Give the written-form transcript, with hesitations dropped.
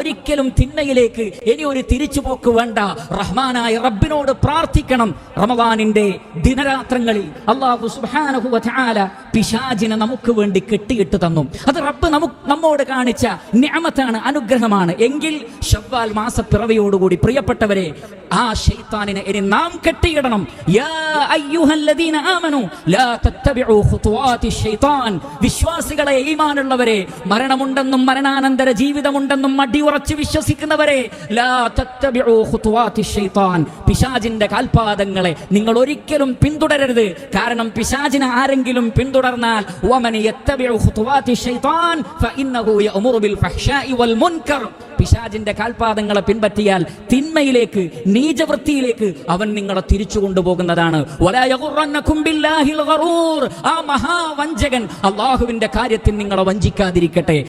ഒരിക്കലും തിന്മയിലേക്ക് ഇനി ഒരു തിരിച്ചുപോക്ക് വേണ്ട. റഹ്മാനായ റബ്ബിനോട് പ്രാർത്ഥിക്കണം. റമദാനിന്റെ ദിനരാത്രങ്ങളിൽ അല്ലാഹു സുബ്ഹാനഹു വ തആല പിശാചിനെ നമുക്ക് വേണ്ടി കെട്ടിയിട്ട് തന്നു. അത് റബ്ബ് നമ്മോട് കാണിച്ച നിഅമത്താണ്, അനുഗ്രഹമാണ്. എങ്കിൽ ശവ്വാൽ മാസപ്പിറവിയോടുകൂടി പ്രിയപ്പെട്ടവരെ ആ ശൈത്താനിനെ ഇനി നാം കെട്ടിയിടണം. യാ അയ്യുഹല്ലദീന ആമനു ലാ തത്തബിഉ ഖുതുവാതി ശൈത്താൻ. വിശ്വാസികളെ, ഈമാനുള്ളവരെ, മരണമുണ്ടെന്നും മരണാനന്തര ജീവിതമുണ്ടെന്നും ഉറച്ച് വിശ്വസിക്കുന്നവരെ, ലാ തത്തബിഉ ഖുതുവാതി ശൈത്താൻ, പിശാചിന്റെ കാൽപാദങ്ങളെ നിങ്ങൾ ഒരിക്കലും പിന്തുടരരുത്. കാരണം പിശാചിനെ ആരെങ്കിലും പിന്തുടർന്നാൽ വമൻ യത്തബിഉ ഖുതുവാതി ശൈത്താൻ ഫഇന്നഹു യഅ്മുറു ബിൽ ഫഹ്ശാഇ വൽ മുൻകർ, പിശാചിന്റെ കാൽപാദങ്ങളെ പിൻപറ്റിയാൽ തിന്മയിലേക്ക്, നീചവൃത്തിയിലേക്ക് അവൻ നിങ്ങളെ തിരിച്ചു കൊണ്ടുപോകുന്നതാണ്. വലാ യഗുറന്നകും ബില്ലാഹിൽ ഗറൂർ, ആ മഹാവഞ്ചകൻ അല്ലാഹുവിന്റെ കാര്യത്തിൽ നിങ്ങളെ വഞ്ചിക്കാതിരിക്കട്ടെ.